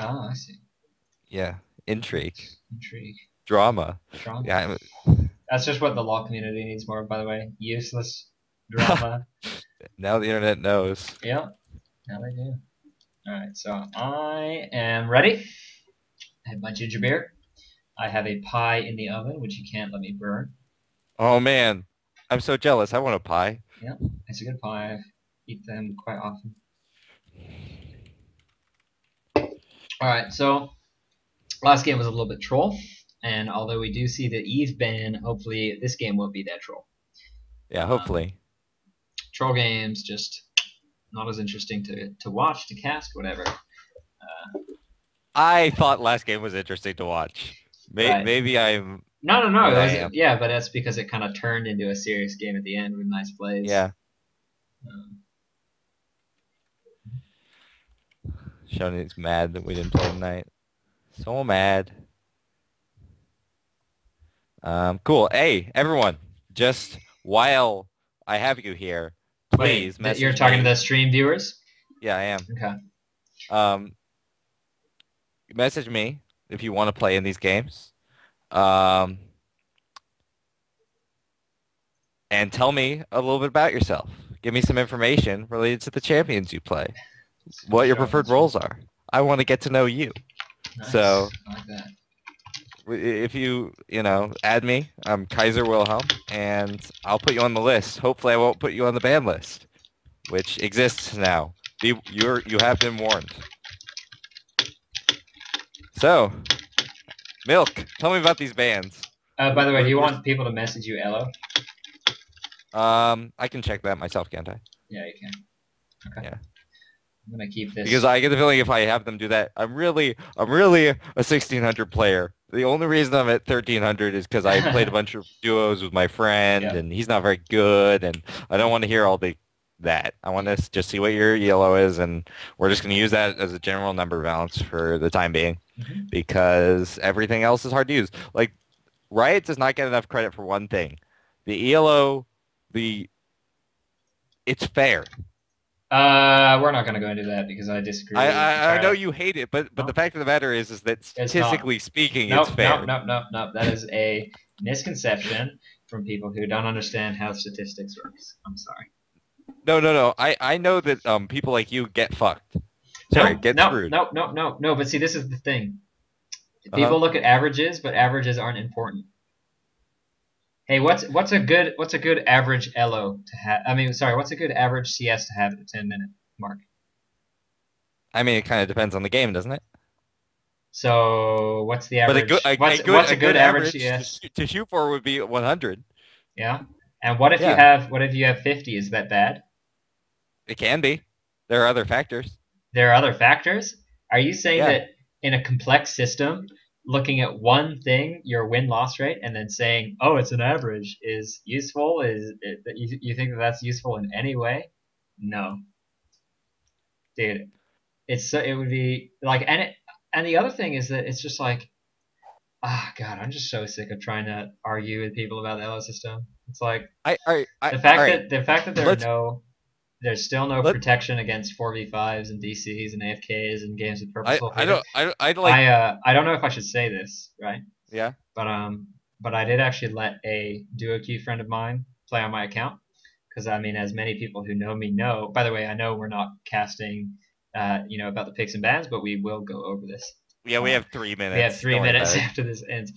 Oh, I see. Yeah, intrigue, Intrigue. drama. Drama. Yeah, That's just what the law community needs more, by the way. Useless drama. now the internet knows. Yep. Now they do. Alright, so I am ready. I have my ginger beer. I have a pie in the oven, which you can't let me burn. Oh man, I'm so jealous. I want a pie. Yep, it's a good pie. I eat them quite often. Alright, so last game was a little bit troll. And although we do see the Eve ban, hopefully this game won't be that troll. Yeah, Um, hopefully. Troll games just not as interesting to watch, to cast, whatever. I thought last game was interesting to watch. Right. Maybe I'm No. what It I was, am. yeah, but that's because it kind of turned into a serious game at the end with nice plays. Yeah, Um, Shoney's mad that we didn't play tonight. So mad. Cool. Hey, everyone, just while I have you here, wait, please you're message talking to me. the stream viewers? Yeah, I am. Okay. Um, Message me if you want to play in these games. Um, and tell me a little bit about yourself. Give me some information related to the champions you play, what your Sure, preferred that's fine. roles are. I want to get to know you. Nice. So I like that. if you add me, I'm Kaiser Wilhelm, and I'll put you on the list. Hopefully, I won't put you on the ban list, which exists now. You have been warned. So, Milk, tell me about these bans. By the way, do you We're want people to message you Elo? I can check that myself, can't I? Yeah, you can. Okay. Yeah. I'm gonna keep this. Because I get the feeling if I have them do that, I'm really a 1600 player. The only reason I'm at 1300 is because I played a bunch of duos with my friend, Yep. and he's not very good, and I don't want to hear all that. I want to just see what your yellow is, and we're just going to use that as a general number balance for the time being, Mhm. because everything else is hard to use. Like, Riot does not get enough credit for one thing. The ELO, it's fair. We're not gonna go into that because I disagree I know entirely. you hate it, but No, the fact of the matter is that it's not. statistically speaking, it's Nope, nope, fair. nope, nope, nope. That is a misconception from people who don't understand how statistics works. I'm sorry. No. I know that people like you get fucked. Sorry, No, get no, screwed. no, no, no, no. But see, this is the thing. Uh-huh. People look at averages, but averages aren't important. Hey, what's a good average elo to have? I mean, sorry, what's a good average CS to have at the 10-minute mark? I mean, it kind of depends on the game, doesn't it? So what's the But average? What's a a good good average average CS? to shoot for would be 100. Yeah. And what if you Yeah, have 50? Is that bad? it can be. There are other factors. There are other factors. Are you saying Yeah. that in a complex system, looking at one thing, your win-loss rate, and then saying, "Oh, it's an average," is useful? You think that that's useful in any way? No, dude. It would be like, and the other thing is that it's just like, God, I'm just so sick of trying to argue with people about the LO system. It's like All the fact right. that the fact that Let's there's still no let protection against 4v5s and DCs and AFKs and games with I purposeful I failure. don't I like I don't know if I should say this, right? yeah. But I did actually let a duo queue friend of mine play on my account because I mean, as many people who know me know. By the way, I know we're not casting, about the picks and bans, but we will go over this. Yeah, we Uh, have 3 we have minutes. three Don't worry minutes about it. after this ends.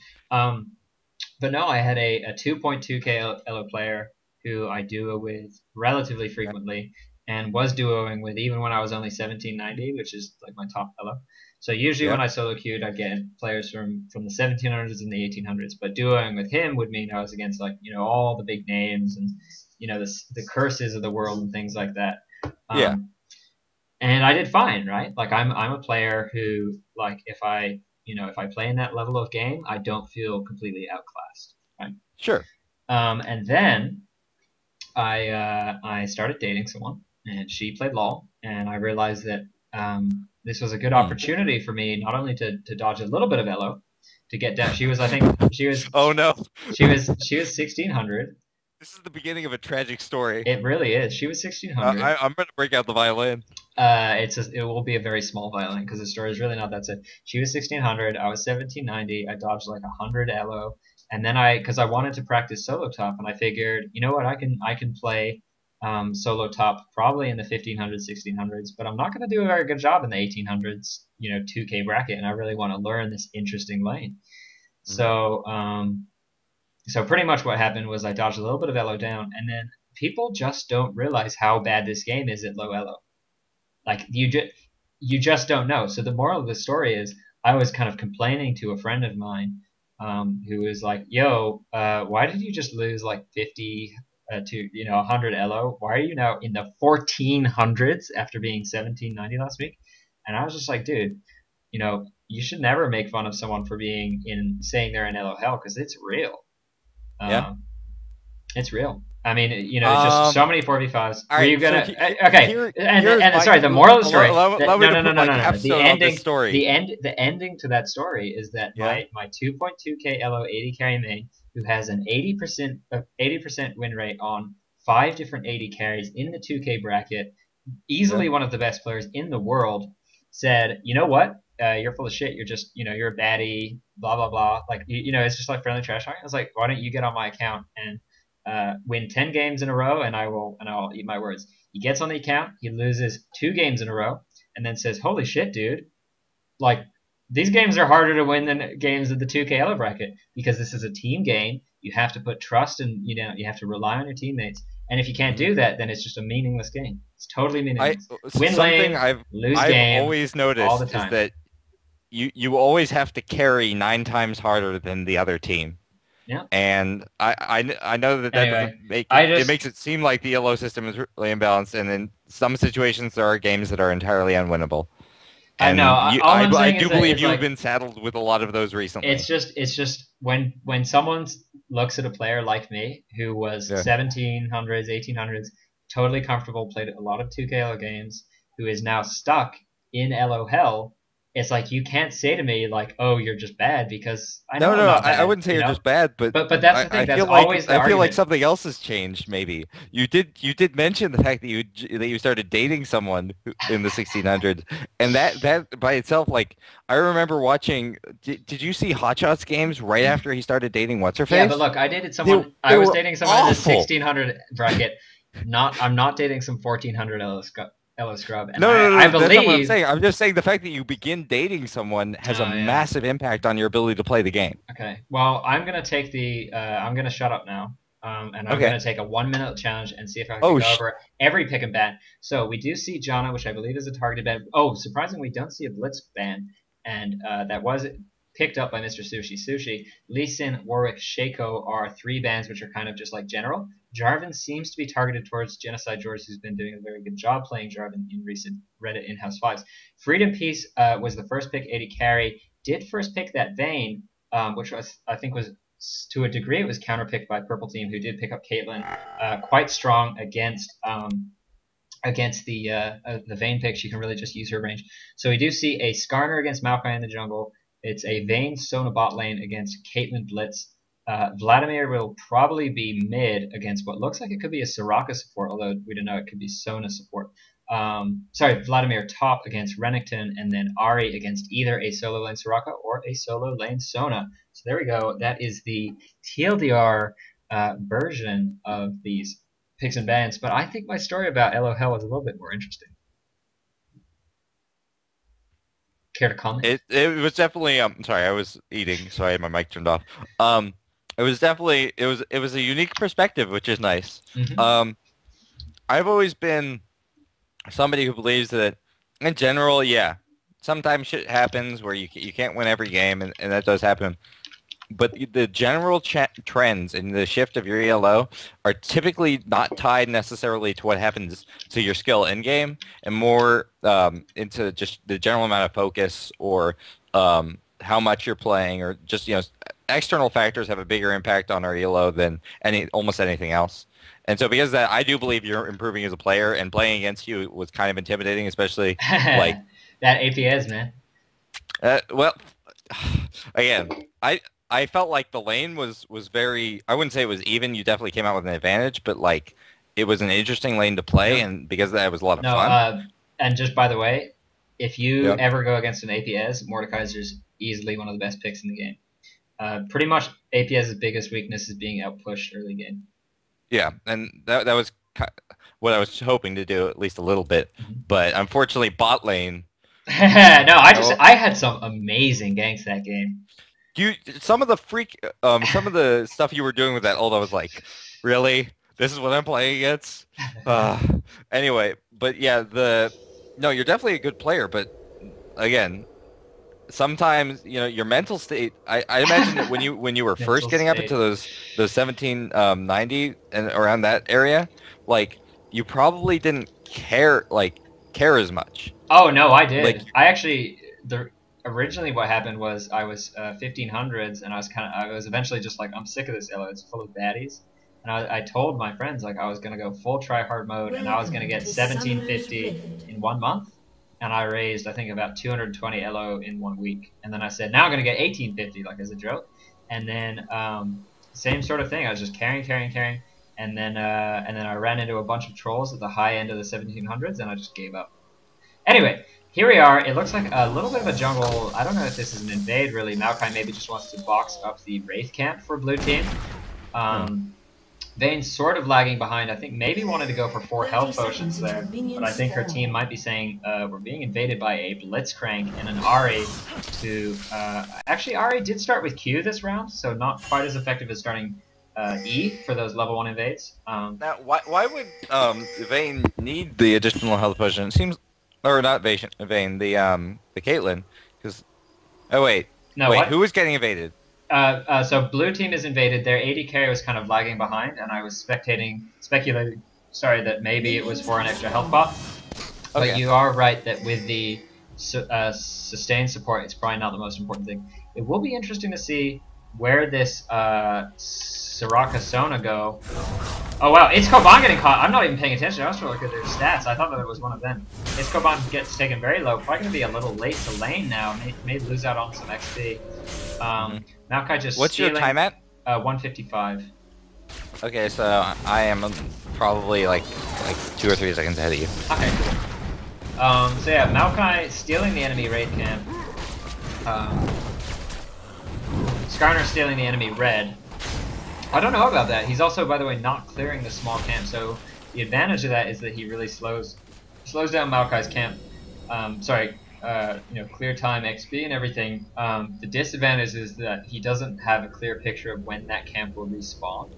But no, I had a 2.2k elo player who I duo with relatively Yeah. frequently and was duoing with even when I was only 1790, which is like my top elo. So usually when Yeah. I solo queued, I'd get players from the 1700s and the 1800s. But duoing with him would mean I was against all the big names and the curses of the world and things like that. Yeah. And I did fine, right? Like I'm a player who, like, if I play in that level of game, I don't feel completely outclassed, right? Sure. And then I started dating someone, and she played LOL, and I realized that this was a good Hmm. opportunity for me not only to dodge a little bit of elo, to get down. She was, I think, Oh no. she was 1600. this is the beginning of a tragic story. It really is. She was 1600. I'm gonna break out the violin. It will be a very small violin because the story is really not that sad. She was 1600. I was 1790. I dodged like 100 elo, and then because I wanted to practice solo top, and I figured, you know what, I can play solo top probably in the 1500s, 1600s, but I'm not going to do a very good job in the 1800s, 2K bracket, and I really want to learn this interesting lane. Mhm. So pretty much what happened was I dodged a little bit of elo down, and then people just don't realize how bad this game is at low elo. Like you just don't know. So the moral of the story is I was kind of complaining to a friend of mine who was like, "Yo, why did you just lose like 50 to 100 elo? Why are you now in the 1400s after being 1790 last week?" And I was just like, "Dude, you should never make fun of someone for being in saying they're in elo hell because it's real. Yeah. Um, it's real. I mean, just so Um. many 4v5s. All Were right. you So gonna? Okay, and here's and my sorry, the moral of the story. allow me No, to no, no, put no, my no, no. The capstone on this ending, story. the ending to that story is that Yeah. my 2.2k elo 80 carry main, who has an 80% win rate on 5 different 80 carries in the 2k bracket, Yeah. easily one of the best players in the world, said, "You know what? You're full of shit. You're just, you're a baddie. Blah blah blah. Like, it's just like friendly trash talking." I was like, "Why don't you get on my account and win 10 games in a row, and I'll eat my words." He gets on the account. He loses 2 games in a row, and then says, "Holy shit, dude! Like, these games are harder to win than games of the 2K elo bracket because this is a team game. You have to put trust and you have to rely on your teammates. And if you can't Mhm. do that, then it's just a meaningless game. It's totally I meaningless. Win something lane, lose I've game, always all the noticed is time." that you always have to carry 9 times harder than the other team. Yeah. And I know that that doesn't Anyway, make I it just makes it seem like the yellow system is really imbalanced, and in some situations there are games that are entirely unwinnable. I know. And All I'm I saying is do that believe it's you have like been saddled with a lot of those recently. it's just when someone looks at a player like me who was Yeah. 1700s, 1800s, totally comfortable, played a lot of 2K elo games, who is now stuck in elo hell. It's like you can't say to me like, "Oh, you're just bad," because I know No, I'm no, not I bad, wouldn't say you're just bad, but But that's the thing. That's always the I feel like argument. something else has changed. Maybe you did mention the fact that you started dating someone in the 1600s, and that by itself, like I remember watching. Did you see Hot Shots games right after he started dating what's her Yeah, but face? look, I dated They someone. I they was were dating someone in the awful. 1600 bracket. I'm not dating some 1400 elo scrub, and No, no, I no, that's not what I'm believe. saying. I'm just saying the fact that you begin dating someone has a Oh yeah. massive impact on your ability to play the game. Okay. Well, I'm gonna take the. I'm gonna shut up now. And I'm Okay. gonna take a 1 minute challenge and see if I can Oh, go over every pick and ban. So we do see Janna, which I believe is a targeted ban. Oh, surprisingly, we don't see a blitz ban, and that was picked up by Mr. Sushi. Sushi, Lee Sin, Warwick, Shaco are 3 bans, which are kind of just like general. Jarvan seems to be targeted towards Genocide George, who's been doing a very good job playing Jarvan in recent Reddit in-house fives. Freedom Peace was the first pick, 80 carry. Did first pick that Vayne, which I think was to a degree it was counterpicked by Purple Team, who did pick up Caitlyn, quite strong against the Vayne pick. She can really just use her range. So we do see a Skarner against Maokai in the jungle. It's a Vayne Sona bot lane against Caitlyn Blitz. Vladimir will probably be mid against what looks like it could be a Soraka support, although we don't know, it could be Sona support. Sorry, Vladimir top against Renekton, and then Ari against either a solo lane Soraka or a solo lane Sona. So there we go. That is the TLDR version of these picks and bans. But I think my story about LOL is a little bit more interesting. Care to comment? It was definitely sorry, I was eating, so I had my mic turned off. Um it was definitely it was a unique perspective, which is nice. Mm-hmm. Um I've always been somebody who believes that in general, yeah, sometimes shit happens where you can't win every game, and that does happen. But the general trends in the shift of your ELO are typically not tied necessarily to what happens to your skill in game, and more into just the general amount of focus or how much you're playing, or just external factors have a bigger impact on our ELO than almost anything else. And so because of that, I do believe you're improving as a player, and playing against you was kind of intimidating, especially like That APS, man. well, again, I felt like the lane was very. I wouldn't say it was even. You definitely came out with an advantage, but like it was an interesting lane to play, Yep. and because of that, it was a lot of No, fun. and just by the way, if you Yeah. ever go against an APS, Mordekaiser's easily one of the best picks in the game. Pretty much APS's biggest weakness is being outpushed early game. Yeah, and that was what I was hoping to do at least a little bit, Mhm. but unfortunately, bot lane. No, I just Oh, I had some amazing ganks that game. you some of the some of the stuff you were doing with that ult, I was like, really? This is what I'm playing against? Uh, anyway, but yeah, the no, you're definitely a good player, but again, sometimes your mental state. I imagine that when you were first Mental getting up into state. those 1790 and around that area, like you probably didn't care as much. Oh no, I Like did. I actually the originally what happened was I was 1500s and I was eventually just like I'm sick of this elo. It's full of baddies. And I told my friends like I was gonna go full try hard mode and I was gonna Welcome get to Summoner's 1750 Rift. in 1 month. And I raised I think about 220 elo in 1 week. And then I said now I'm gonna get 1850 like as a joke. And then same sort of thing. I was just carrying, and then I ran into a bunch of trolls at the high end of the 1700s and I just gave up. Anyway, here we are. It looks like a little bit of a jungle. I don't know if this is an invade, really. Maokai maybe just wants to box up the Wraith camp for blue team. hmm. Vayne's sort of lagging behind. I think maybe wanted to go for 4 30 health potions seconds there. until minions But I think her spawn. team might be saying, we're being invaded by a Blitzcrank and an Ahri to... actually, Ahri did start with Q this round, so not quite as effective as starting E for those level 1 invades. Now, why would Vayne need the additional health potion? It seems, or not Vayne, the Caitlyn, because oh No, wait, what? who was getting invaded? So blue team is invaded. Their AD carry was kind of lagging behind, and I was speculating, sorry, that maybe it was for an extra health buff. But Okay. you are right that with the sustained support, it's probably not the most important thing. It will be interesting to see where this Soraka Sona go. Oh wow, it's Koban getting caught. I'm not even paying attention. I was trying to look at their stats. I thought that it was one of them. It's Koban gets taken very low. Probably going to be a little late to lane now. May lose out on some XP. Maokai just What's stealing, your time at? 155. Okay, so I am probably like 2 or 3 seconds ahead of you. Okay, cool. So yeah, Maokai stealing the enemy raid camp. Skarner stealing the enemy red. I don't know about that. He's also, by the way, not clearing the small camp. So the advantage of that is that he really slows down Maokai's camp. Clear time, XP, and everything. The disadvantage is that he doesn't have a clear picture of when that camp will respawn.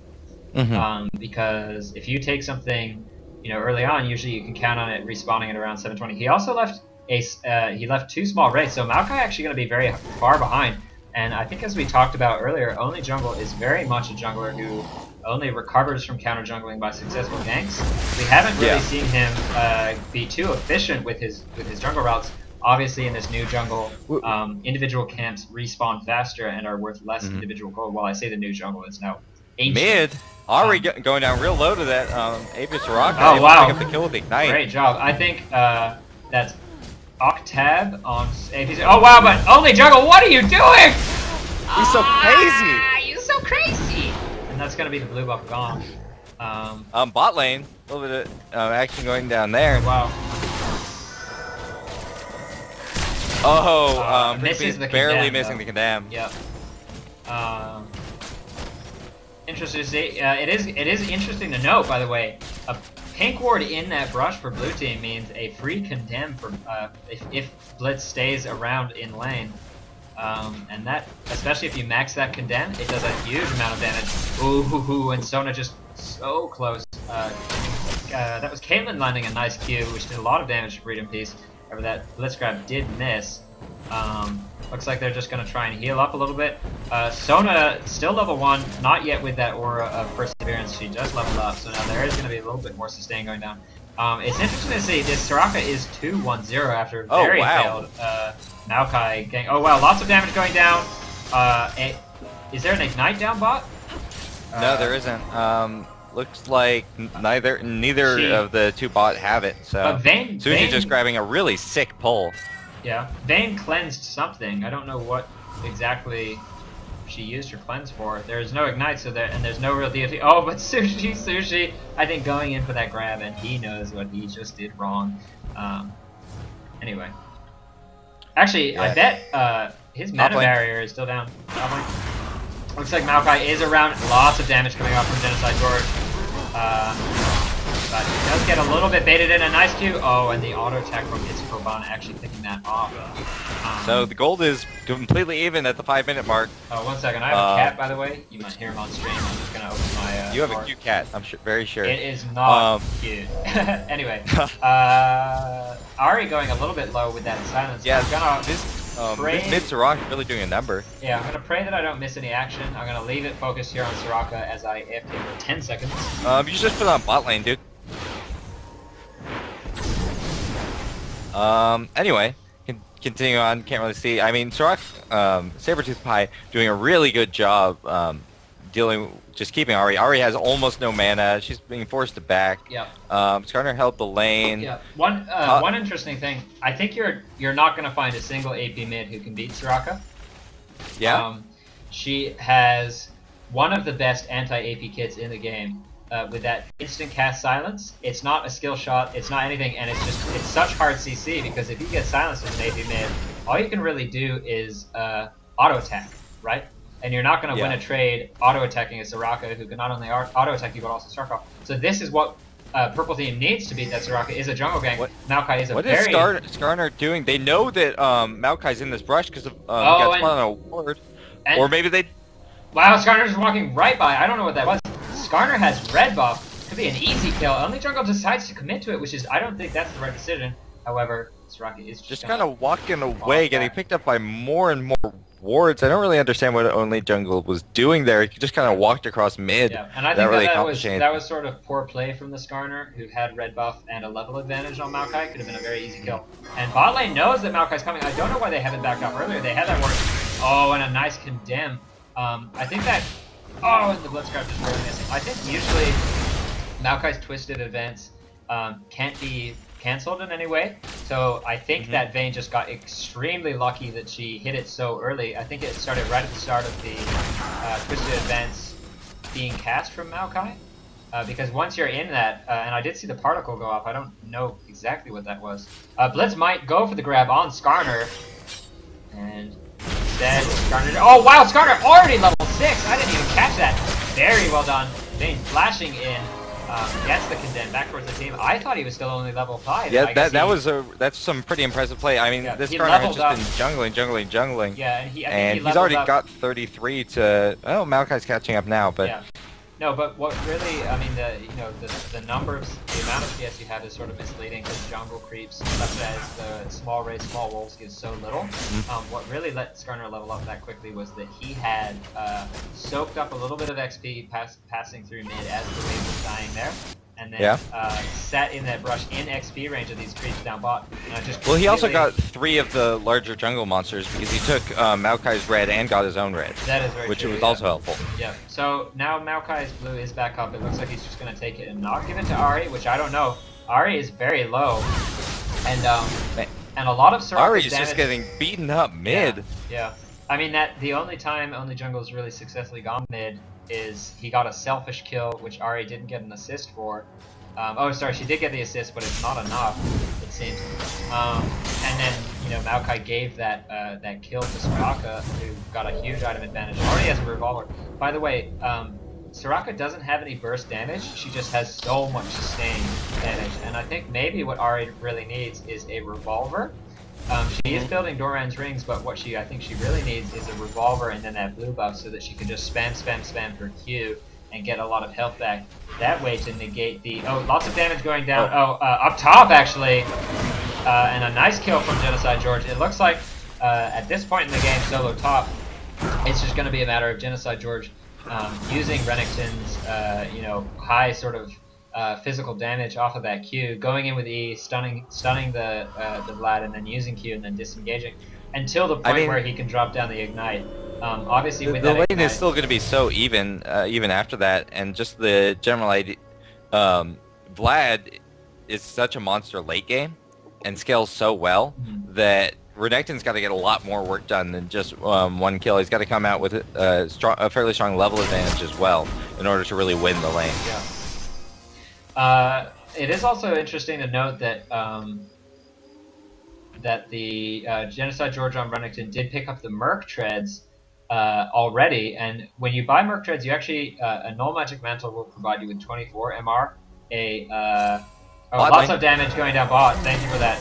Because if you take something, early on, usually you can count on it respawning at around 720. He also left he left 2 small raids, so Maokai actually going to be very far behind. And I think as we talked about earlier, Only Jungle is very much a jungler who only recovers from counter jungling by successful ganks. We haven't really seen him be too efficient with his jungle routes. Obviously, in this new jungle, individual camps respawn faster and are worth less individual gold. While I say the new jungle, it's now ancient. Mid, already going down real low to that Avis Soraka. Oh wow! Pick up the kill with Ignite. Great job. I think that's Octab on APC. Oh wow! But Only Jungle, what are you doing? He's so crazy. You're so crazy. And that's gonna be the blue buff gone. Bot lane, a little bit of action going down there. Wow. Oh, misses the barely condemn, missing though. the condemn. Yep. Interesting to see. It is interesting to note, by the way, a pink ward in that brush for blue team means a free condemn for if Blitz stays around in lane. And that, especially if you max that condemn, it does a huge amount of damage. Ooh, and Sona just so close. That was Caitlyn landing a nice Q, which did a lot of damage to Freedom Piece. However, that Blitz grab did miss. Looks like they're just going to try and heal up a little bit. Sona still level 1, not yet with that aura of perseverance. She just leveled up, so now there is going to be a little bit more sustain going down. It's interesting to see this Soraka is 2-1-0 after a very failed Maokai gang. Oh wow, lots of damage going down. Is there an Ignite down bot? No, there isn't. Looks like neither of the 2 bot have it. So Sushi's just grabbing a really sick pull. Yeah, Vayne cleansed something. I don't know what exactly. she used her cleanse for. There's no ignite, so there and there's no real deity. Oh, but sushi, I think going in for that grab, and he knows what he just did wrong. Anyway, actually, Yeah. I bet his mana barrier is still down. Probably. Looks like Maokai is around. Lots of damage coming off from Genocide George. But he does get a little bit baited in. A nice Q. Oh, and the auto attack from Itsukoban actually picking that off. So the gold is completely even at the 5-minute mark. Oh, 1 second. I have a cat, by the way. You might hear him on stream. I'm just gonna open my. You have door. a cute cat. I'm very sure. It is not cute. Anyway, Ari going a little bit low with that silence. Yeah, I'm gonna this mid Soraka really doing a number. Yeah, I'm gonna pray that I don't miss any action. I'm gonna leave it focused here on Soraka as I AFK for 10 seconds. You just put on bot lane, dude. Anyway, continue on. Can't really see. I mean, Soraka, Sabertooth Pie doing a really good job just keeping Ari. Ari has almost no mana. She's being forced to back. Yep. Skarner held the lane. Yeah. One interesting thing. I think you're not gonna find a single AP mid who can beat Soraka. Yeah. She has one of the best anti-AP kits in the game. With that instant cast silence, it's not a skill shot, it's not anything, and it's such hard CC because if you get silenced with an AP mid, all you can really do is auto attack, right? And you're not going to win a trade auto attacking a Soraka who can not only auto attack you but also start off. So this is what Purple Team needs to beat that Soraka is a jungle gang. Maokai is a very... What is Skarner doing? They know that Maokai's in this brush because of got spun on a ward, or maybe they. Wow, Skarner's walking right by. I don't know what that was. Skarner has red buff. Could be an easy kill. Only jungle decides to commit to it, which is I don't think that's the right decision. However, Soraka is just kind of walking away, getting picked up by more and more wards. I don't really understand what only jungle was doing there. He just kind of walked across mid. Yeah, and I think that was sort of poor play from the Skarner, who had red buff and a level advantage on Maokai. Could have been a very easy kill. And bot lane knows that Maokai's coming. I don't know why they haven't backed up earlier. They had that ward. Oh, and a nice condemn. I think that. Oh, and the Blitzcrank just really missing. I think usually Maokai's twisted events can't be cancelled in any way. So I think that Vayne just got extremely lucky that she hit it so early. I think it started right at the start of the twisted events being cast from Maokai. Because once you're in that, and I did see the particle go off, I don't know exactly what that was. Blitz might go for the grab on Skarner. And instead, Skarner... Oh wow, Skarner already level 6! I didn't even catch that. Very well done. Vayne flashing in. Gets the condemn back towards the team. I thought he was still only level 5. Yeah, that's some pretty impressive play. I mean, this Skarner has just been jungling. Yeah, and he's already got 33 to. Oh, Maokai's catching up now, but. Yeah. No, but what really, I mean, the numbers, the amount of CS you have is sort of misleading because jungle creeps, such as the small raid, small wolves, gives so little. What really let Skarner level up that quickly was that he had soaked up a little bit of XP passing through mid as the wave was dying there, and then sat in that brush in XP range of these creeps down bot. Well, he also got 3 of the larger jungle monsters because he took Maokai's red and got his own red. That is very which true, was also helpful. Yeah. So now Maokai's blue is back up. It looks like he's just going to take it and not give it to Ari, which I don't know. Ari is very low, and a lot of Soraka's Ari is damage... just getting beaten up mid. Yeah. I mean that the only time jungle's really successfully gone mid is he got a selfish kill, which Ari didn't get an assist for. Oh, sorry, she did get the assist, but it's not enough, it seems. And then, Maokai gave that that kill to Soraka, who got a huge item advantage. Already has a revolver. By the way, Soraka doesn't have any burst damage. She just has so much sustained damage. And I think maybe what Ari really needs is a revolver. She is building Doran's rings, but what I think she really needs is a revolver and then that blue buff so that she can just spam her Q and get a lot of health back that way to negate the... Oh, lots of damage going down. Up top, actually. And a nice kill from Genocide George. It looks like at this point in the game, solo top, it's just going to be a matter of Genocide George using Renekton's, high sort of physical damage off of that Q, going in with E, stunning the Vlad, and then using Q and then disengaging until the point where he can drop down the ignite. Obviously, with the that lane is still going to be so even after that, and just the general idea. Vlad is such a monster late game and scales so well that Renekton's got to get a lot more work done than just one kill. He's got to come out with a fairly strong level advantage as well in order to really win the lane. Yeah. It is also interesting to note that that the Genocide George on Renekton did pick up the Merc Treads already, and when you buy Merc Treads, you actually a Null Magic Mantle will provide you with 24 MR, lots of damage going down bot. Thank you for that.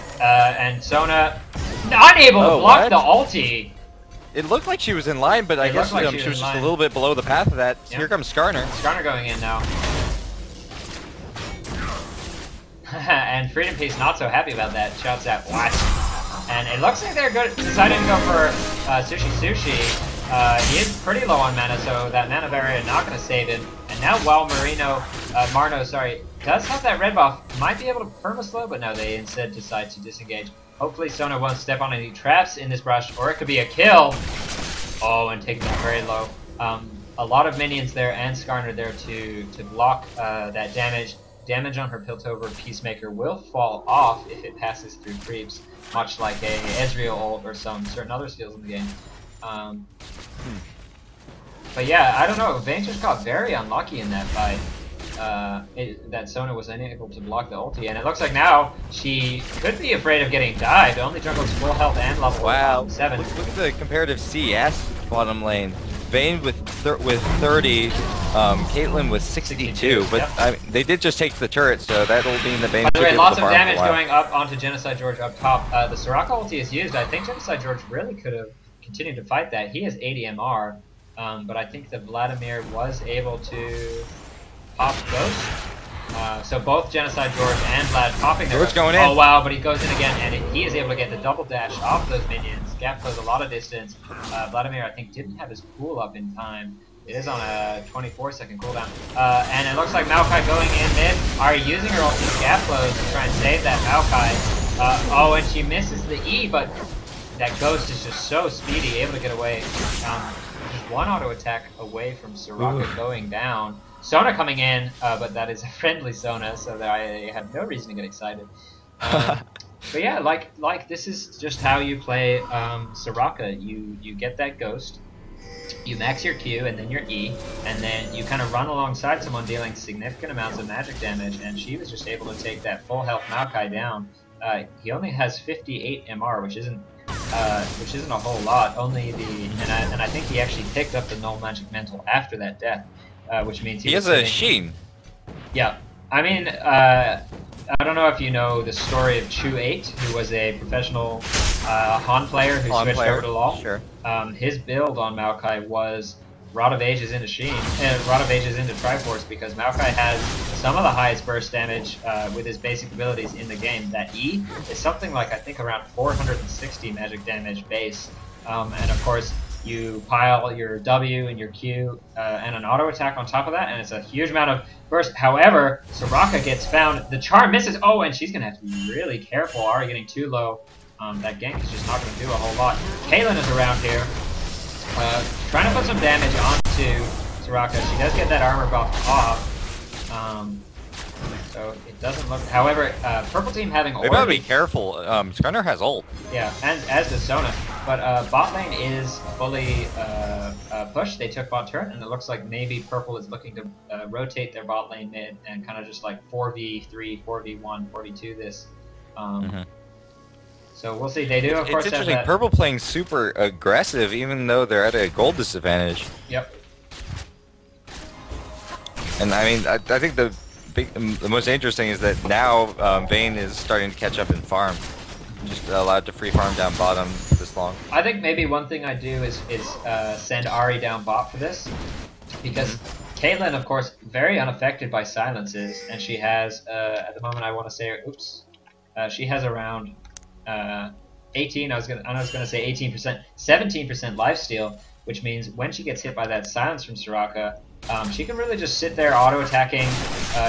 And Sona unable to block the ulti. It looked like she was in line, but I guess she was just a little bit below the path of that. Yep. Here comes Skarner. Skarner going in now. And Freedom Piece not so happy about that. Shouts out, what? And it looks like they're deciding to go for Sushi. He is pretty low on mana, so that mana barrier not going to save him. And now while Marno, does have that red buff, might be able to perma-slow, but no, they instead decide to disengage. Hopefully Sona won't step on any traps in this brush, or it could be a kill. Oh, and taking that very low. A lot of minions there and Skarner there to block that damage. Damage on her Piltover Peacemaker will fall off if it passes through creeps, much like a Ezreal ult or some certain other skills in the game. But yeah, I don't know. Vayne just got very unlucky in that fight. That Sona was unable to block the ulti, and it looks like now she could be afraid of getting dived. Only juggles full health and level 7. Look at the comparative CS bottom lane. Vayne with 30, Caitlyn with 62, but yep. I mean, they did just take the turret, so that'll mean the Vayne. By the way, lots of damage going up onto Genocide George up top. The Soraka ulti is used. I think Genocide George really could have continued to fight that. He has 80 MR, but I think that Vladimir was able to pop Ghost. So both Genocide George and Vlad popping their going in. Oh wow, but he goes in again, and he is able to get the double dash off those minions. Gap goes a lot of distance. Vladimir, I think, didn't have his pool up in time. It is on a 24-second cooldown. And it looks like Maokai going in mid. Are using her ulti gap flows to try and save that Maokai. Oh, and she misses the E, but that Ghost is just so speedy, able to get away. Just one auto attack away from Soraka going down. Sona coming in, but that is a friendly Sona, so that I have no reason to get excited. But yeah, like this is just how you play Soraka. You get that Ghost, you max your Q and then your E, and then you kind of run alongside someone dealing significant amounts of magic damage, and she was just able to take that full health Maokai down. He only has 58 MR, which isn't a whole lot. Only and I think he actually picked up the Null Magic Mantle after that death. Which means he has a Sheen. Yeah, I mean, I don't know if you know the story of Chu8, who was a professional Han player who switched over to LoL. Sure. His build on Maokai was Rod of Ages into Sheen, and Rod of Ages into Triforce, because Maokai has some of the highest burst damage with his basic abilities in the game. That E is something like, I think, around 460 magic damage base, and of course, you pile your W and your Q and an auto attack on top of that, and it's a huge amount of burst. However, Soraka gets found. The charm misses. Oh, and she's going to have to be really careful. Ari getting too low. That gank is just not going to do a whole lot. Kaylin is around here, trying to put some damage onto Soraka. She does get that armor buff off. So it doesn't look. However, purple team having They gotta be careful. Skarner has ult. Yeah, and as does Sona. But bot lane is fully pushed. They took bot turret, and it looks like maybe purple is looking to rotate their bot lane mid and kind of just like 4v3, 4v1, 4v2 this. So we'll see. They do, of course, it's interesting. Purple playing super aggressive, even though they're at a gold disadvantage. Yep. And I mean, I think the most interesting is that now Vayne is starting to catch up in farm. Just allowed to free farm down bottom this long. I think maybe one thing I do is send Ari down bot for this, because Caitlyn, of course, very unaffected by silences, and she has at the moment I want to say, she has around 18. I was gonna say 18%, 17% lifesteal, which means when she gets hit by that silence from Soraka, she can really just sit there auto-attacking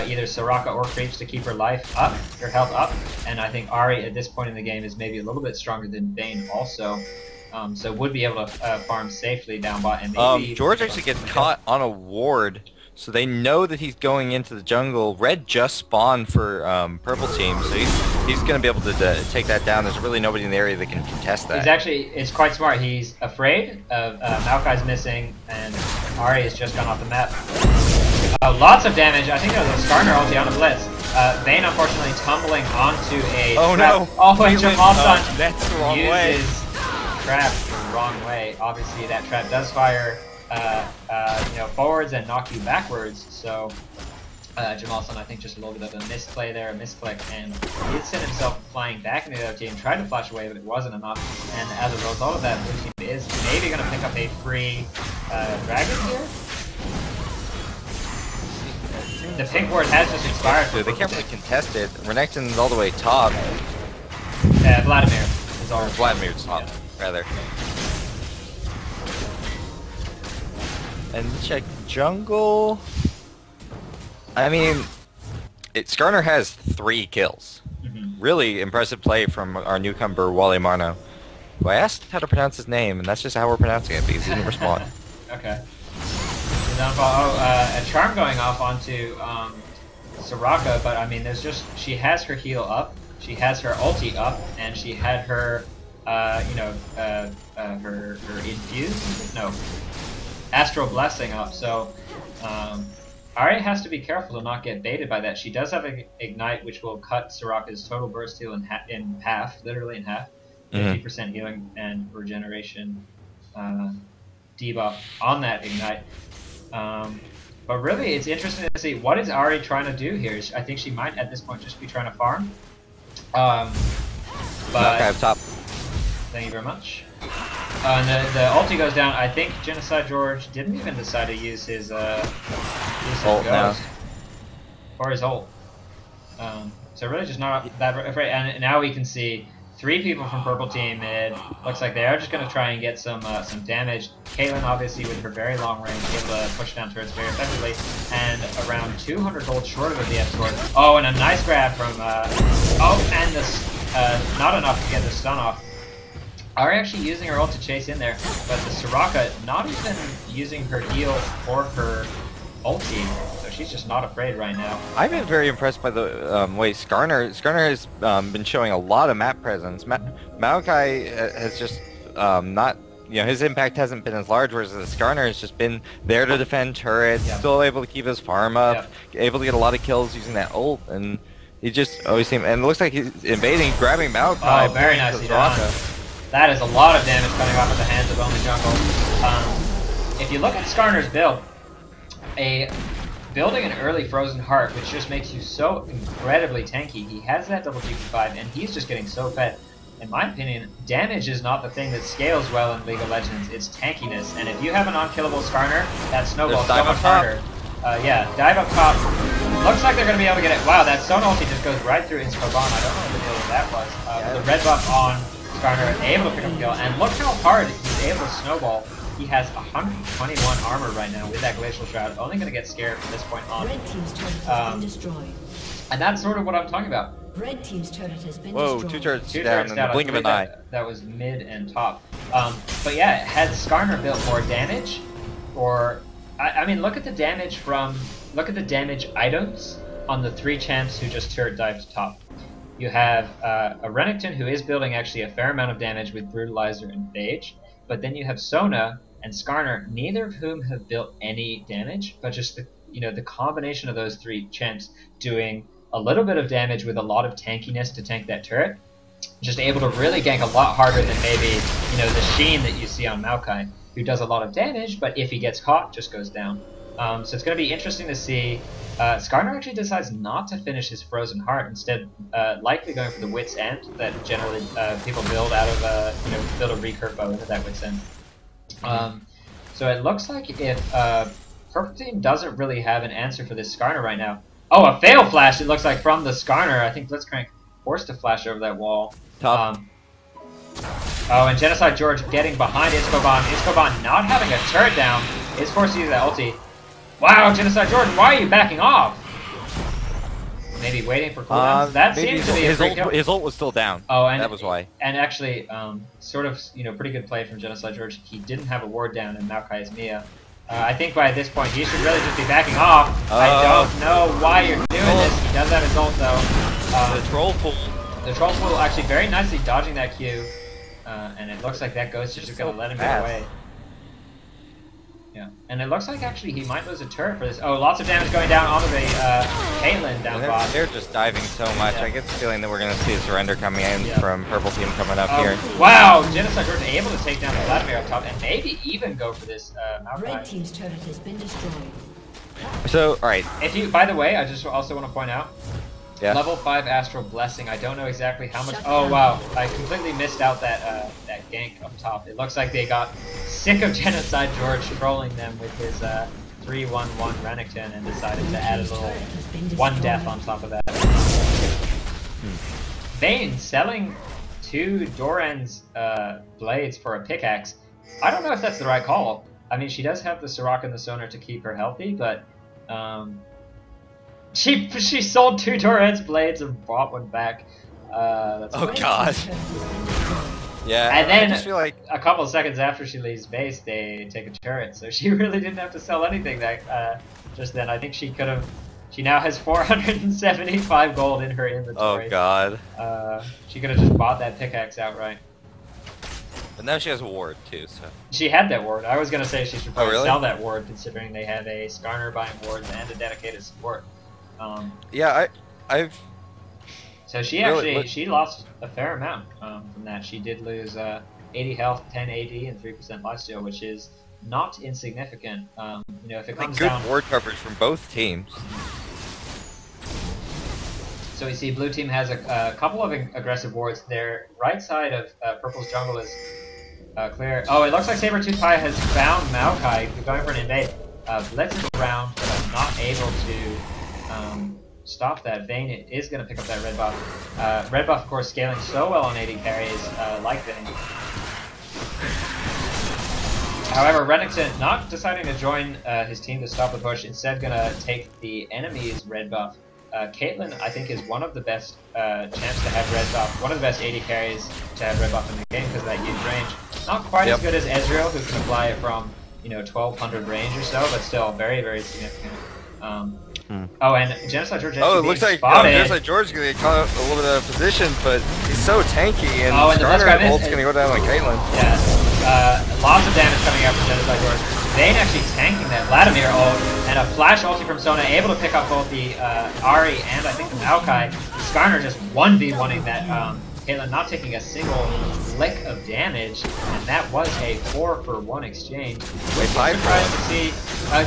either Soraka or creeps to keep her life up, her health up, and I think Ari at this point in the game is maybe a little bit stronger than Vayne also, so would be able to farm safely down bot, and maybe... George actually gets caught on a ward, So they know that he's going into the jungle. Red just spawned for purple team, so he's going to be able to take that down. There's really nobody in the area that can contest that. He's actually, it's quite smart. He's afraid of Maokai's missing, and Ari has just gone off the map. Lots of damage. I think there was a Skarner ulti on the Blitz. Vayne unfortunately tumbling onto a trap. No! Oh, and Jamalson that's the wrong uses way. trap the wrong way. Obviously, that trap does fire forwards and knock you backwards. So Jamalson, I think, just a little bit of a misplay there, a misclick, and he did send himself flying back into the other team, tried to flash away, but it wasn't enough. And as a result of that, blue team is maybe going to pick up a free dragon here. The pink ward has just expired. They can't really contest it. Renekton's all the way top. Vladimir is all. Vladimir's top, rather. And check jungle. I mean, Skarner has 3 kills. Really impressive play from our newcomer Wally Marno. Well, I asked how to pronounce his name, and that's just how we're pronouncing it because he didn't respond. Okay. A charm going off onto Soraka, but I mean, there's just, she has her heal up, she has her ulti up, and she had her, her infuse, no, astral blessing up. So Ari has to be careful to not get baited by that. She does have an ignite, which will cut Soraka's total burst heal in half, literally in half, 50% healing and regeneration debuff on that ignite. But really, it's interesting to see what is Ari trying to do here. I think she might at this point just be trying to farm. But okay, top. Thank you very much. And the ulti goes down. I think Genocide George didn't even decide to use his ult now. Or his ult. So really just not that afraid. And now we can see 3 people from purple team mid. Looks like they are just going to try and get some damage. Caitlyn, obviously, with her very long range, able to push down turrets very effectively, and around 200 gold short of the F-sword. Oh, and a nice grab from and this not enough to get the stun off. Ari actually using her ult to chase in there, but the Soraka not even using her heal or her ulti, so she's just not afraid right now. I've been very impressed by the way Skarner has been showing a lot of map presence. Maokai has just not, his impact hasn't been as large, whereas Skarner has just been there to defend turrets, still able to keep his farm up, able to get a lot of kills using that ult, and he just always seems, and it looks like he's invading, grabbing Maokai. Oh, very nicely done. That is a lot of damage coming off at the hands of only jungle. If you look at Skarner's build, building an early Frozen Heart, which just makes you so incredibly tanky. He has that double GP5, and he's just getting so fed. In my opinion, damage is not the thing that scales well in League of Legends, it's tankiness. And if you have an unkillable Skarner, that snowballs so much harder. Dive up top. Looks like they're going to be able to get it. Wow, that Stone ulti just goes right through Inskoban. I don't know what the deal with that was. The red buff on Skarner, able to pick up a kill. And look how hard he's able to snowball. He has 121 armor right now with that Glacial Shroud. Only going to get scared from this point on. Red team's turret has been destroyed. And that's sort of what I'm talking about. Red team's turret has been destroyed. destroyed. 2 turrets Two down turrets in the blink of an eye. That was mid and top. But yeah, had Skarner built more damage, or I mean, look at the damage items on the 3 champs who just turret dived top. You have a Renekton who is building actually a fair amount of damage with Brutalizer and Phage, but then you have Sona and Skarner, neither of whom have built any damage, but just the combination of those 3 champs doing a little bit of damage with a lot of tankiness to tank that turret, just able to really gank a lot harder than maybe the Sheen that you see on Maokai, who does a lot of damage, but if he gets caught, just goes down. So it's going to be interesting to see. Skarner actually decides not to finish his Frozen Heart, instead likely going for the Wit's End that generally people build out of build a recurve bow into that Wit's End. So it looks like if Purple Team doesn't really have an answer for this Skarner right now. Oh, a fail flash, it looks like, from the Skarner. I think Blitzcrank forced to flash over that wall. Top. Oh, and Genocide George getting behind Iskoban. Iskoban not having a turret down is forced to use that ulti. Wow, Genocide George, why are you backing off? Maybe waiting for cooldowns? That seems to be his ult was still down. Oh, and that was why. And actually, sort of, pretty good play from Genocide George. He didn't have a ward down, and Maokai is Mia. I think by this point he should really just be backing off. I don't know why you're doing this. He does have his ult though. The troll pool. The troll pool actually very nicely dodging that Q, and it looks like that ghost is just gonna let him get away. Yeah, and it looks like actually he might lose a turret for this. Oh, lots of damage going down onto the Caitlyn down bot. They're just diving so much. Yeah. I get the feeling that we're going to see a surrender coming in from Purple Team coming up here. Wow, Genocide George able to take down the Vladimir up top and maybe even go for this Red team's turret has been destroyed. So, alright. If you, by the way, I just also want to point out, Yeah. level 5 Astral Blessing, I don't know exactly how much. Oh wow, I completely missed out that that gank up top. It looks like they got sick of Genocide George trolling them with his 3-1-1 Renekton and decided to add a little 1 death on top of that. Vayne selling 2 Doran's blades for a pickaxe. I don't know if that's the right call. I mean, she does have the Soraka and the Sonar to keep her healthy, but she sold 2 Doran's blades and bought 1 back. That's God. Yeah, and then I just feel like a couple of seconds after she leaves base, they take a turret, so she really didn't have to sell anything that just then. I think she could have. She now has 475 gold in her inventory. Oh God. She could have just bought that pickaxe outright. But now she has a ward too, so. She had that ward. I was gonna say she should probably really? sell that ward, considering they have a Skarner buying wards and a dedicated support. Yeah, I've. So she Really? actually she lost a fair amount from that. She did lose 80 health, 10 AD, and 3% lifesteal, which is not insignificant. You know, if it comes Good down. ward coverage from both teams. So we see blue team has a couple of aggressive wards. Their right side of purple's jungle is clear. Oh, it looks like Sabertooth Pie has found Maokai going for an invade. Blitzes around, but I'm not able to stop that. Vayne is going to pick up that red buff. Red buff, of course, scaling so well on AD carries like Vayne. However, Renekton not deciding to join his team to stop the push, instead going to take the enemy's red buff. Caitlyn, I think, is one of the best chance to have red buff, one of the best AD carries to have red buff in the game because of that huge range. Not quite as good as Ezreal, who can apply it from 1200 range or so, but still very, very significant. Oh, and Genocide George. Oh, it looks like Genocide George is going to get caught a little bit out of position, but he's so tanky, and Skarner ult's going to go down on Caitlyn. Yeah, lots of damage coming out from Genocide George. Vayne actually tanking that Vladimir ult, and a flash ulti from Sona, able to pick up both the Ahri and I think the Maokai. Skarner just 1v1ing that Caitlyn, not taking a single lick of damage, and that was a 4-for-1 exchange. Would be surprised to see,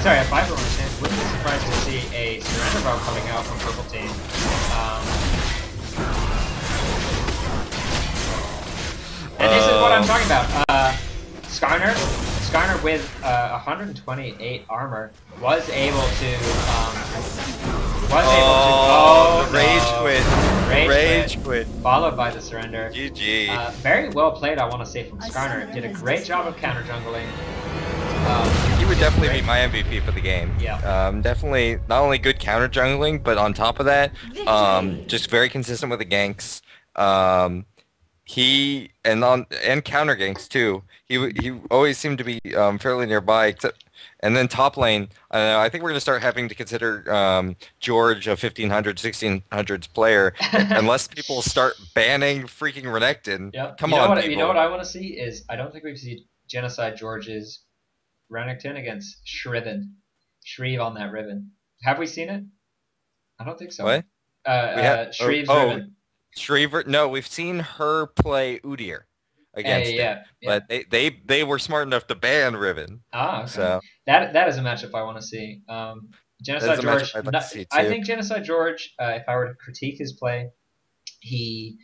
sorry, a 5-for-1 exchange. Wouldn't be surprised to see a surrender bow coming out from Purple Team. And this is what I'm talking about. Skarner with 128 armor was able to the rage quit. Followed by the surrender. GG. Very well played, I want to say, from Skarner. Did a great job of counter jungling. He would definitely be my MVP for the game. Yeah. Definitely not only good counter jungling, but on top of that, just very consistent with the ganks. He and counter ganks too. He always seemed to be fairly nearby. And then top lane, I think we're gonna start having to consider George a 1500s, 1600s player, unless people start banning freaking Renekton. Yep. Come on, people. You know what I want to see is I don't think we've seen Genocide George's Renekton against Shriven. Shreve on that Riven. Have we seen it? I don't think so. What? Shreve's Riven. Shrever? No, we've seen her play Udyr against him, but they were smart enough to ban Riven. Ah, okay. So that is a matchup I want to see. Genocide George. I'd like to see too. I think Genocide George. If I were to critique his play, he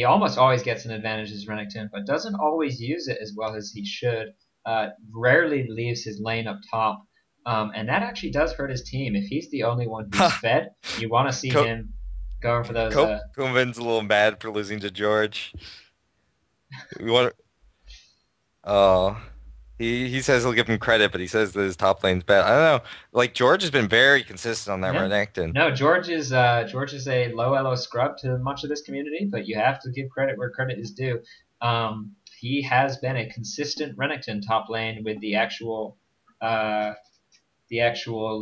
almost always gets an advantage as Renekton, but doesn't always use it as well as he should. Rarely leaves his lane up top, and that actually does hurt his team. If he's the only one who's fed, you want to see him going for those. Kuman's a little mad for losing to George. We want. Oh, he says he'll give him credit, but he says that his top lane's bad. I don't know. Like George has been very consistent on that Renekton. No, George is a low elo scrub to much of this community, but you have to give credit where credit is due. He has been a consistent Renekton top lane with the actual the actual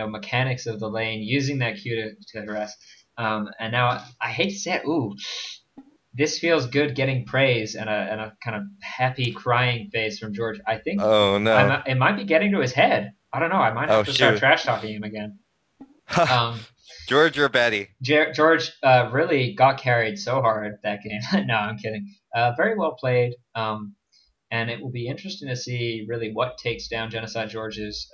mechanics of the lane, using that Q to harass. And now I hate to say it, ooh, this feels good getting praise and a kind of happy crying face from George. I think Oh no. it might be getting to his head. I don't know. I might Oh have to start shoot. trash talking him again. George or Betty? George really got carried so hard that game. No, I'm kidding. Very well played. And it will be interesting to see really what takes down Genocide George's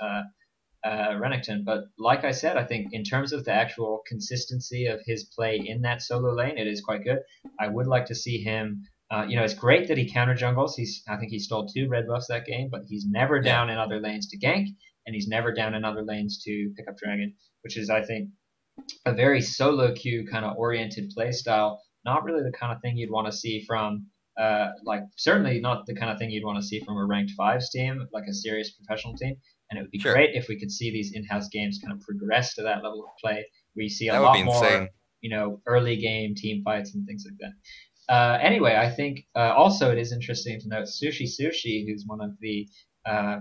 Renekton. But like I said, I think in terms of the actual consistency of his play in that solo lane, it is quite good. I would like to see him. It's great that he counter jungles. I think he stole 2 red buffs that game, but he's never Yeah. down in other lanes to gank, and he's never down in other lanes to pick up dragon, which is, I think, a very solo queue kind of oriented play style. Not really the kind of thing you'd want to see from, certainly not the kind of thing you'd want to see from a ranked 5s team, like a serious professional team. And it would be Sure. great if we could see these in-house games kind of progress to that level of play, where you see a That would be lot more, insane. early game team fights and things like that. Anyway, I think also it is interesting to note Sushi, who's one of the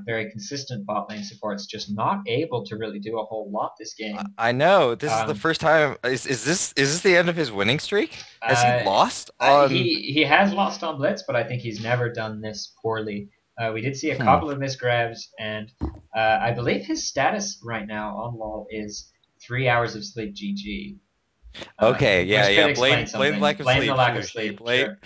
very consistent bot lane supports, just not able to really do a whole lot this game. I know. This is the Um, first time. Is this the end of his winning streak? Has he Uh, lost on? he has lost on Blitz, but I think he's never done this poorly. We did see a Hmm. couple of misgrabs, and I believe his status right now on LoL is 3 hours of sleep GG. Okay, yeah, Which yeah. could explain Blame something. lack of Blame sleep. the lack of Sushi. sleep, sure.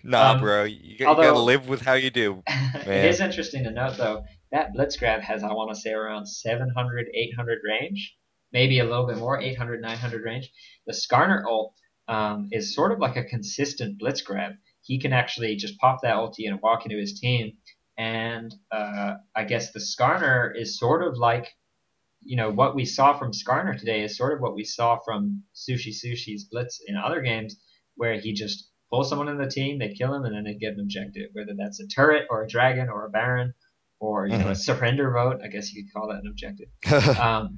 Nah, Um, bro. You gotta although live with how you do, it man. is interesting to note, though, that Blitz grab has, I want to say, around 700, 800 range, maybe a little bit more, 800, 900 range. The Skarner ult is sort of like a consistent Blitz grab. He can actually just pop that ulti and walk into his team. And I guess the Skarner is sort of like, what we saw from Skarner today is sort of what we saw from Sushi's Blitz in other games, where he just pulls someone in the team, they kill him, and then they get an objective, whether that's a turret or a dragon or a baron or a surrender vote. I guess you could call that an objective. But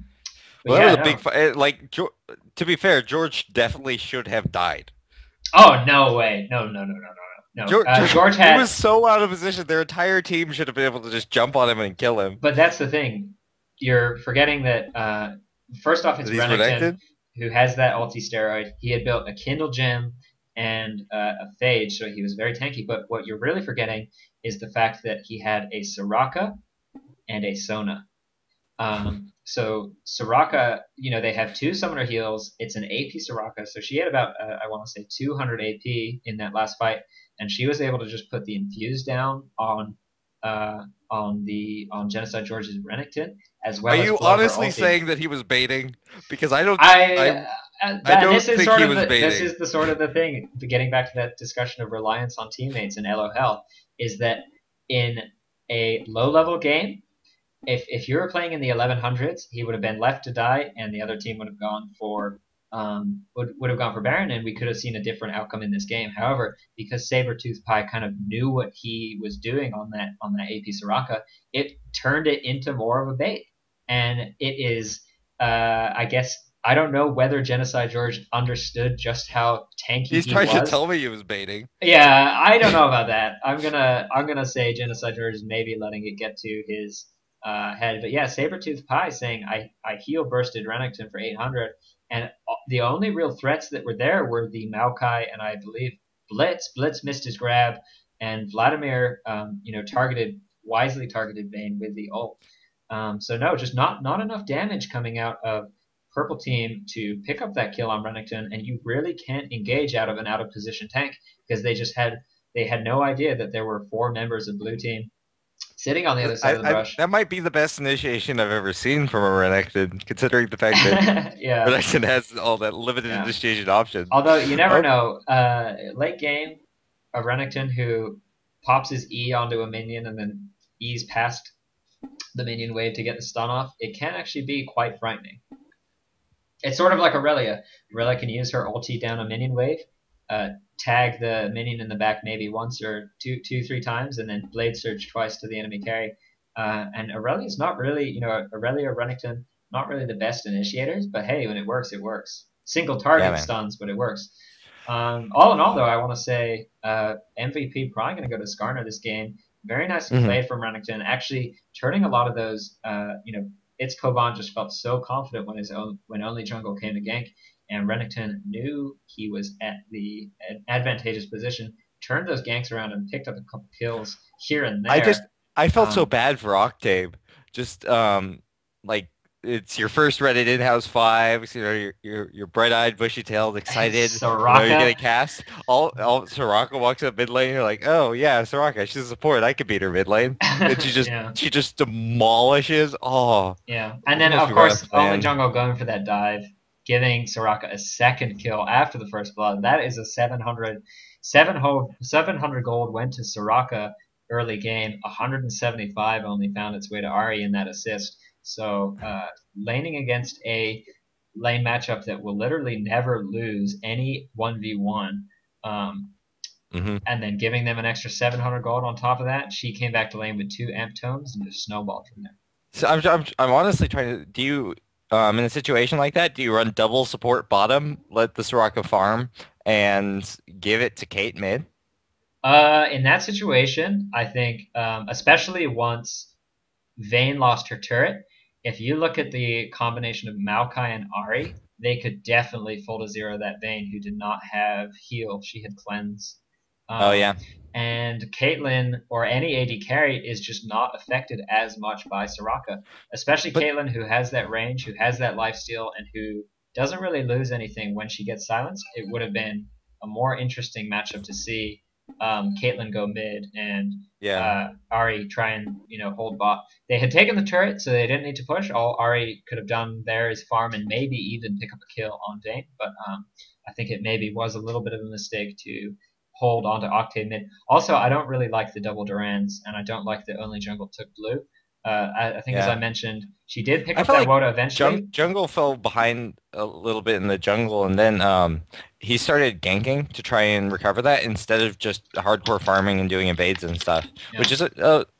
Well, that yeah, was a no. big fight. Like, to be fair, George definitely should have died. Oh no way! No. George He had. was so out of position. Their entire team should have been able to just jump on him and kill him. But that's the thing. You're forgetting that. First off, it's He's Renekton protected? who has that ulti steroid. He had built a Kindle gem and a Phage, so he was very tanky. But what you're really forgetting is the fact that he had a Soraka and a Sona. So Soraka, they have 2 summoner heals. It's an AP Soraka, so she had about I want to say 200 AP in that last fight, and she was able to just put the infuse down on Genocide George's Renekton, as well Are as you blow her honestly ulti. saying that he was baiting? Because I don't. This is think sort he of was baiting. this is the sort of the thing. Getting back to that discussion of reliance on teammates and LOL, is that in a low level game, if you were playing in the 1100s, he would have been left to die, and the other team would have gone for would have gone for Baron, and we could have seen a different outcome in this game. However, because Sabretooth Pie kind of knew what he was doing on that AP Soraka, it turned it into more of a bait, and it is I guess. I don't know whether Genocide George understood just how tanky He's he trying to was. tell me he was baiting. Yeah, I don't know about that. I'm gonna say Genocide George is maybe letting it get to his head. But yeah, Sabretooth Pie saying I heal bursted Renekton for 800, and the only real threats that were there were the Maokai and I believe Blitz. Blitz missed his grab, and Vladimir, wisely targeted Bane with the ult. So no, just not enough damage coming out of Purple Team to pick up that kill on Renekton, and you really can't engage out of an out of position tank because they had no idea that there were 4 members of Blue Team sitting on the other side of the brush. That might be the best initiation I've ever seen from a Renekton, considering the fact that Yeah. Renekton has all that limited initiation options. Although you never know, late game, a Renekton who pops his E onto a minion and then E's past the minion wave to get the stun off, it can actually be quite frightening. It's sort of like Aurelia. Aurelia can use her ulti down a minion wave, tag the minion in the back maybe once or two, 3 times, and then blade surge twice to the enemy carry. And Aurelia's not really, Aurelia or Renekton, not really the best initiators, but hey, when it works, it works. Single target stuns, but it works. All in all, though, I want to say MVP probably going to go to Skarner this game. Very nicely Mhm. played from Renekton. Actually, turning a lot of those, its Koban just felt so confident when only jungle came to gank, and Renekton knew he was at the advantageous position, turned those ganks around and picked up a couple kills here and I just there. I felt so Um, bad for Octave. Just like it's your first Reddit in-house five. You know, you're bright-eyed, bushy-tailed, excited. You know, you're Soraka, gonna cast. All Soraka walks up mid lane. You're like, oh yeah, Soraka. She's a support. I could beat her mid lane. And yeah. she just demolishes. Oh, Yeah, and she then must of be right on course only plan. jungle going for that dive, giving Soraka a second kill after the first blood. That is a 700 gold went to Soraka early game. 175 only found its way to Ari in that assist. So laning against a lane matchup that will literally never lose any 1v1. Um, Hmm. and then giving them an extra 700 gold on top of that, she came back to lane with 2 amp tomes and just snowballed from there. So I'm honestly trying to. Do you in a situation like that, do you run double support bottom, let the Soraka farm, and give it to Kate mid? In that situation, I think, especially once Vayne lost her turret, if you look at the combination of Maokai and Ari, they could definitely full to zero that Vayne who did not have heal. She had cleanse. Oh yeah. Um, and Caitlyn or any AD carry is just not affected as much by Soraka, especially But Caitlyn who has that range, who has that lifesteal, and who doesn't really lose anything when she gets silenced. It would have been a more interesting matchup to see Caitlyn go mid and yeah. Ari try and hold bot. They had taken the turret, so they didn't need to push. All Ari could have done there is farm and maybe even pick up a kill on Vayne. But I think it maybe was a little bit of a mistake to hold onto Octave mid. Also, I don't really like the double Durans, and I don't like that only jungle took blue. I think, as I Yeah. mentioned, she did pick I up felt that like Woda eventually. Jungle fell behind a little bit in the jungle, and then he started ganking to try and recover that instead of just hardcore farming and doing invades and stuff, Yeah, which is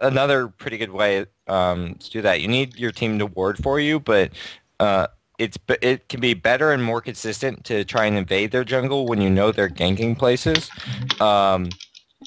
another pretty good way to do that. You need your team to ward for you, but uh, it can be better and more consistent to try and invade their jungle when you know they're ganking places. Um,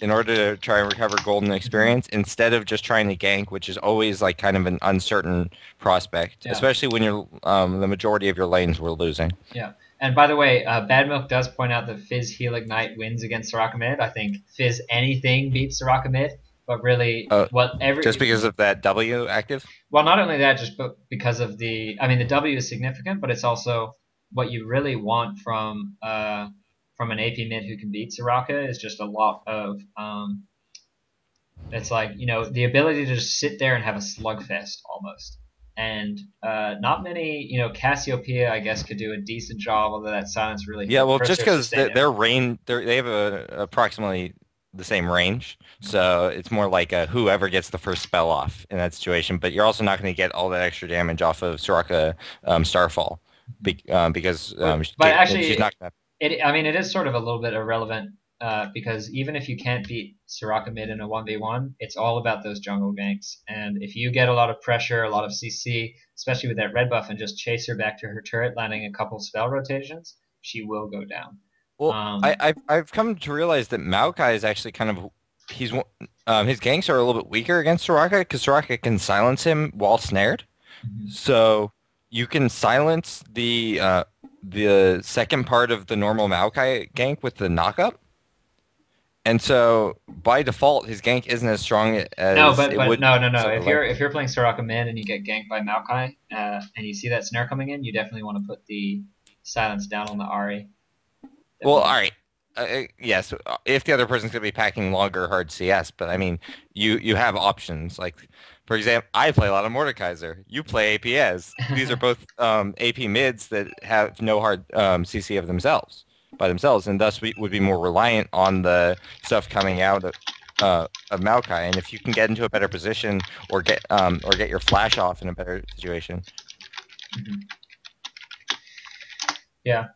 in order to try and recover golden experience instead of just trying to gank, which is always like kind of an uncertain prospect, yeah. especially when you're the majority of your lanes were losing. Yeah. And by the way, Bad Milk does point out that Fizz Heal Ignite wins against Soraka mid. I think Fizz anything beats Soraka mid, but really, Uh, what just every because of that W active. well, not only that, just because of the W is significant, but it's also what you really want from an AP mid who can beat Soraka is just a lot of it's like the ability to just sit there and have a slugfest almost. And not many, Cassiopeia, I guess, could do a decent job, although that silence really Yeah, well, hurts just her because sustain it. their range, they have approximately the same range, so it's more like whoever gets the first spell off in that situation. But you're also not going to get all that extra damage off of Soraka Starfall, because But she's actually, not going to. I mean, it is sort of a little bit irrelevant because even if you can't beat Soraka mid in a 1v1, it's all about those jungle ganks. And if you get a lot of pressure, a lot of CC, especially with that red buff, and just chase her back to her turret, landing a couple spell rotations, she will go down. Well, Um, I've come to realize that Maokai is actually kind of his ganks are a little bit weaker against Soraka because Soraka can silence him while snared. mhm. So you can silence the second part of the normal Maokai gank with the knockup. And so by default, his gank isn't as strong No, as it but would no. outside the If lane. you're playing Soraka mid and you get ganked by Maokai, and you see that snare coming in, you definitely want to put the silence down on the Ari. Well, all Definitely. right. Yes, if the other person's going to be packing longer hard CS, but I mean, you have options. Like, for example, I play a lot of Mordekaiser. You play APS. These are both AP mids that have no hard CC of themselves by themselves, and thus we would be more reliant on the stuff coming out of Maokai. And if you can get into a better position or get your flash off in a better situation. Mhm. Yeah.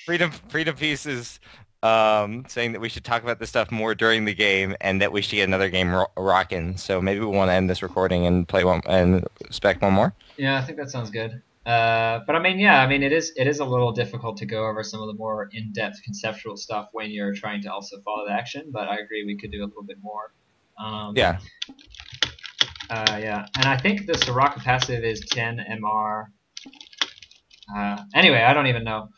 Freedom Peace is saying that we should talk about this stuff more during the game and that we should get another game rocking. So maybe we want to end this recording and play one and spec one more. Yeah, I think that sounds good. But I mean, yeah, I mean, it is a little difficult to go over some of the more in-depth conceptual stuff when you're trying to also follow the action. But I agree, we could do a little bit more. Yeah. Yeah, and I think the Soraka passive is 10 MR. Anyway, I don't even know.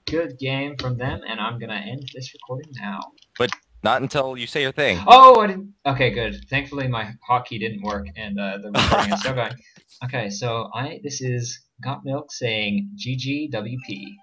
Good game from them, and I'm gonna end this recording now. But not until you say your thing. Oh, I didn't. Okay, good. Thankfully, my hotkey didn't work, and the recording is still going. Okay, so this is Got Milk saying GGWP.